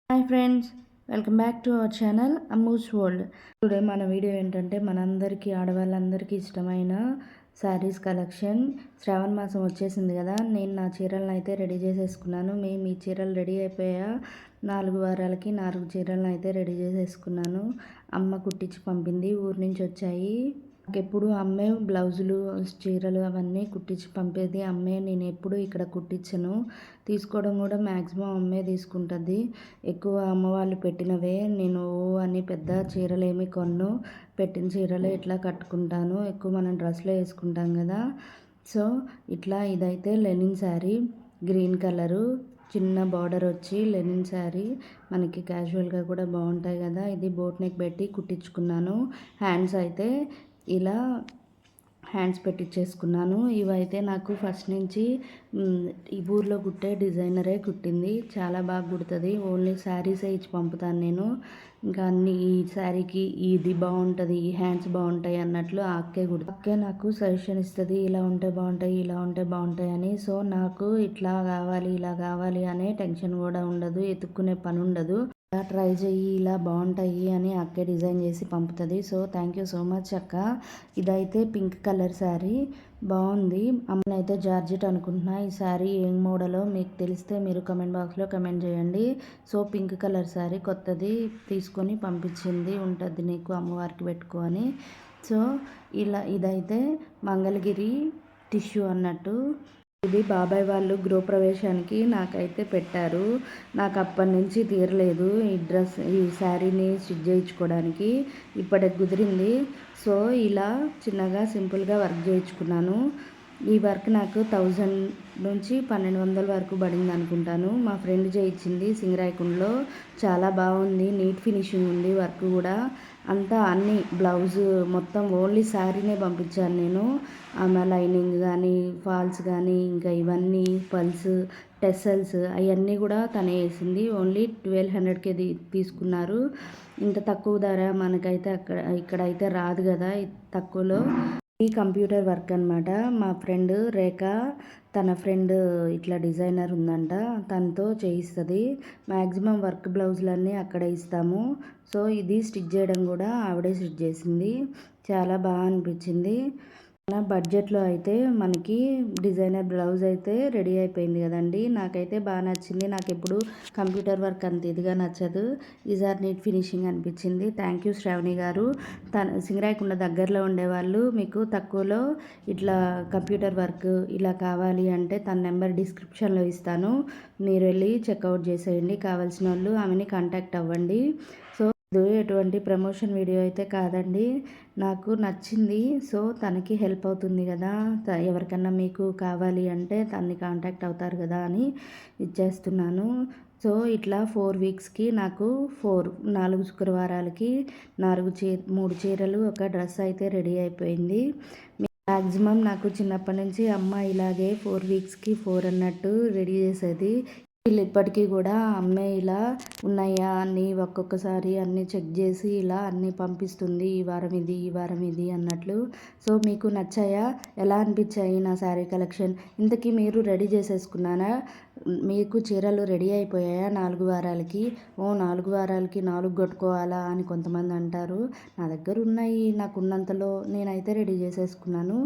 Hi friends, welcome back to our channel Ammu's world. Today మన video ఏంటంటే మనందరికీ ఆడవాళ్ళందరికీ ఇష్టమైన శారీస్ కలెక్షన్. శ్రావణ మాసం వచ్చేసింది కదా, నేను నా చీరలను అయితే రెడీ చేసేసుకున్నాను. మేము ఈ చీరలు రెడీ అయిపోయా 4 వారాలకి 4 చీరలను అయితే రెడీ చేసేసుకున్నాను. అమ్మ కుట్టించి పంపింది, ఊరి నుంచి వచ్చాయి. ఎప్పుడు అమ్మే బ్లౌజులు చీరలు అవన్నీ కుట్టించి పంపేది అమ్మే. నేను ఎప్పుడు ఇక్కడ కుట్టించను, తీసుకోవడం కూడా మ్యాక్సిమం అమ్మే తీసుకుంటుంది. ఎక్కువ అమ్మ వాళ్ళు పెట్టినవే నేను అని పెద్ద చీరలు ఏమి కొన్ను, పెట్టిన చీరలే ఇట్లా కట్టుకుంటాను. ఎక్కువ మనం డ్రెస్లో వేసుకుంటాం కదా. సో ఇట్లా ఇదైతే లెనిన్ శారీ, గ్రీన్ కలరు, చిన్న బార్డర్ వచ్చి లెనిన్ శారీ. మనకి క్యాజువల్గా కూడా బాగుంటాయి కదా. ఇది బోట్ నెక్ పెట్టి కుట్టించుకున్నాను. హ్యాండ్స్ అయితే ఇలా హ్యాండ్స్ పెట్టించేసుకున్నాను. ఇవైతే నాకు ఫస్ట్ నుంచి ఈ ఊర్లో కుట్టే డిజైనరే కుట్టింది. చాలా బాగా కుడుతుంది. ఓన్లీ శారీసే ఇచ్చి పంపుతాను నేను. ఇంకా అన్ని ఈ శారీకి ఇది బాగుంటుంది, ఈ హ్యాండ్స్ బాగుంటాయి అన్నట్లు ఆ అక్కే అక్కే నాకు సజెషన్ ఇస్తుంది, ఇలా ఉంటే బాగుంటాయి, ఇలా ఉంటే బాగుంటాయి అని. సో నాకు ఇట్లా కావాలి, ఇలా కావాలి అనే టెన్షన్ కూడా ఉండదు, ఎత్తుక్కునే పని ఉండదు. ట్రై చెయ్యి, ఇలా బాగుంటాయి అని అక్కే డిజైన్ చేసి పంపుతుంది. So thank you so much అక్క. ఇదైతే పింక్ కలర్ శారీ బాగుంది. అమ్మనైతే జార్జెట్ అనుకుంటున్నా. ఈ శారీ ఏం మోడలో మీకు తెలిస్తే మీరు కమెంట్ బాక్స్లో కమెంట్ చేయండి. సో పింక్ కలర్ శారీ కొత్తది తీసుకొని పంపించింది, ఉంటుంది నీకు అమ్మవారికి పెట్టుకొని. సో ఇలా ఇదైతే మంగళగిరి టిష్యూ అన్నట్టు. ఇది బాబాయ్ వాళ్ళు గృహప్రవేశానికి నాకైతే పెట్టారు. నాకు అప్పటి నుంచి తీరలేదు ఈ శారీని స్టిచ్ చేయించుకోవడానికి. ఇప్పటికి కుదిరింది. సో ఇలా చిన్నగా సింపుల్గా వర్క్ చేయించుకున్నాను. ఈ వర్క్ నాకు 1000 నుంచి 1200 వరకు పడింది అనుకుంటాను. మా ఫ్రెండ్ చేయించింది సింగరాయకుండలో. చాలా బాగుంది, నీట్ ఫినిషింగ్ ఉంది. వర్క్ కూడా అంతా అన్ని బ్లౌజ్ మొత్తం ఓన్లీ శారీనే పంపించాను నేను. ఆమె లైనింగ్ కానీ, ఫాల్స్ కానీ, ఇంకా ఇవన్నీ పల్స్, టెసల్స్ అవన్నీ కూడా తనే వేసింది. ఓన్లీ 1200కే తీసుకున్నారు. ఇంత తక్కువ ధర మనకైతే ఇక్కడైతే రాదు కదా తక్కువలో. ఈ కంప్యూటర్ వర్క్ అనమాట. మా ఫ్రెండ్ రేఖ, తన ఫ్రెండ్ ఇట్లా డిజైనర్ ఉందంట, తనతో చేయిస్తుంది. మ్యాక్సిమం వర్క్ బ్లౌజులన్నీ అక్కడే ఇస్తాము. సో ఇది స్టిచ్ చేయడం కూడా ఆవిడే స్టిచ్ చేసింది. చాలా బాగా అనిపించింది. మన బడ్జెట్లో అయితే మనకి డిజైనర్ బ్లౌజ్ అయితే రెడీ అయిపోయింది కదండి. నాకైతే బాగా నచ్చింది. నాకు ఎప్పుడు కంప్యూటర్ వర్క్ అంత ఇదిగా నచ్చదు, ఈసారి నీట్ ఫినిషింగ్ అనిపించింది. థ్యాంక్ యూ శ్రావణి గారు. సింగరాయకుండ దగ్గరలో ఉండేవాళ్ళు మీకు తక్కువలో ఇట్లా కంప్యూటర్ వర్క్ ఇలా కావాలి అంటే తన నెంబర్ డిస్క్రిప్షన్లో ఇస్తాను, మీరు వెళ్ళి చెక్అవుట్ చేసేయండి. కావాల్సిన వాళ్ళు ఆమెని కాంటాక్ట్ అవ్వండి. సో ఇది ఎటువంటి ప్రమోషన్ వీడియో అయితే కాదండి, నాకు నచ్చింది. సో తనకి హెల్ప్ అవుతుంది కదా, ఎవరికన్నా మీకు కావాలి అంటే తనని కాంటాక్ట్ అవుతారు కదా అని ఇచ్చేస్తున్నాను. సో ఇట్లా 4 వీక్స్కి నాకు 4 శుక్రవారాలకి 3 చీరలు, ఒక డ్రెస్ అయితే రెడీ అయిపోయింది. మ్యాక్సిమం నాకు చిన్నప్పటి నుంచి అమ్మ ఇలాగే 4 వీక్స్కి 4 అన్నట్టు రెడీ చేసేది. వీళ్ళు ఇప్పటికీ కూడా అమ్మే ఇలా ఉన్నాయా అన్నీ ఒక్కొక్కసారి అన్నీ చెక్ చేసి ఇలా అన్నీ పంపిస్తుంది. ఈ వారం ఇది, ఈ వారం ఇది అన్నట్లు. సో మీకు నచ్చాయా, ఎలా అనిపించాయి నా శారీ కలెక్షన్? ఇంతకీ మీరు రెడీ చేసేసుకున్నారా? మీకు చీరలు రెడీ అయిపోయాయా 4 వారాలకి? 4 వారాలకి 4 కొట్టుకోవాలా అని కొంతమంది అంటారు. నా దగ్గర ఉన్నాయి, నాకు ఉన్నంతలో నేనైతే రెడీ చేసేసుకున్నాను.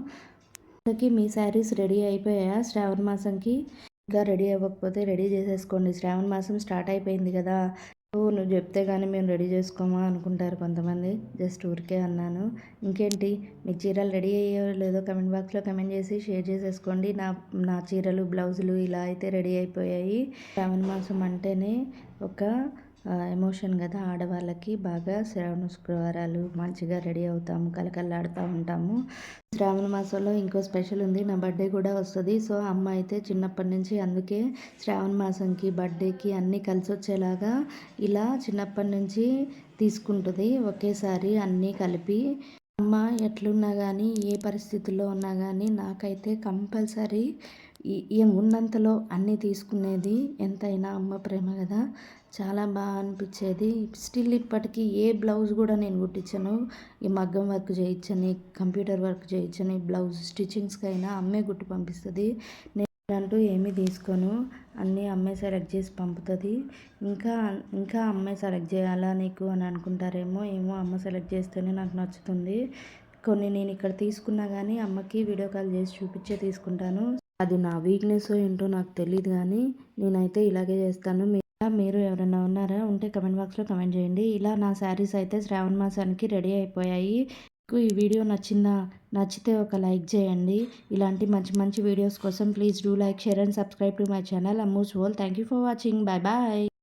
ఇంతకీ మీ శారీస్ రెడీ అయిపోయాయా శ్రావణ మాసంకి? ఇంకా రెడీ అవ్వకపోతే రెడీ చేసేసుకోండి. శ్రావణ మాసం స్టార్ట్ అయిపోయింది కదా. నువ్వు చెప్తే కానీ మేము రెడీ చేసుకోమా అనుకుంటారు కొంతమంది. జస్ట్ ఊరికే అన్నాను. ఇంకేంటి, మీ చీరలు రెడీ అయ్యో లేదో కమెంట్ బాక్స్లో కమెంట్ చేసి షేర్ చేసేసుకోండి. నా చీరలు బ్లౌజులు ఇలా అయితే రెడీ అయిపోయాయి. శ్రావణ మాసం అంటేనే ఒక ఎమోషన్ కదా ఆడవాళ్ళకి. బాగా శ్రావణ శుక్రవారాలు మంచిగా రెడీ అవుతాము, కలకల్లాడుతూ ఉంటాము. శ్రావణ మాసంలో ఇంకో స్పెషల్ ఉంది, నా బర్త్డే కూడా వస్తుంది. సో అమ్మ అయితే చిన్నప్పటి నుంచి అందుకే శ్రావణ మాసంకి బర్త్డేకి అన్నీ కలిసి వచ్చేలాగా ఇలా చిన్నప్పటి నుంచి తీసుకుంటుంది ఒకేసారి అన్నీ కలిపి. అమ్మ ఎట్లున్నా కానీ, ఏ పరిస్థితుల్లో ఉన్నా కానీ నాకైతే కంపల్సరీ ఉన్నంతలో అన్నీ తీసుకునేది. ఎంతైనా అమ్మ ప్రేమ కదా, చాలా బాగా అనిపించేది. స్టిల్ ఇప్పటికీ ఏ బ్లౌజ్ కూడా నేను కుట్టించను. ఈ మగ్గం వర్క్ చేయించని, కంప్యూటర్ వర్క్ చేయించని, బ్లౌజ్ స్టిచ్చింగ్స్కి అయినా అమ్మే కుట్టి పంపిస్తుంది. నేను అంటూ ఏమీ తీసుకోను. అన్నీ అమ్మాయి సెలెక్ట్ చేసి పంపుతుంది. ఇంకా ఇంకా అమ్మాయి సెలెక్ట్ చేయాలా నీకు అని అనుకుంటారేమో. ఏమో అమ్మ సెలెక్ట్ చేస్తేనే నాకు నచ్చుతుంది. కొన్ని నేను ఇక్కడ తీసుకున్నా కానీ అమ్మకి వీడియో కాల్ చేసి చూపించే తీసుకుంటాను. అది నా వీక్నెస్ ఏంటో నాకు తెలియదు కానీ నేనైతే ఇలాగే చేస్తాను. మీరు ఎవరైనా ఉన్నారా ఉంటే కమెంట్ బాక్స్లో కమెంట్ చేయండి. ఇలా నా శారీస్ అయితే శ్రావణ మాసానికి రెడీ అయిపోయాయి. మీకు ఈ వీడియో నచ్చితే ఒక లైక్ చేయండి. ఇలాంటి మంచి మంచి వీడియోస్ కోసం please do like, share and subscribe to my channel Ammu's world. Thank you for watching. Bye bye.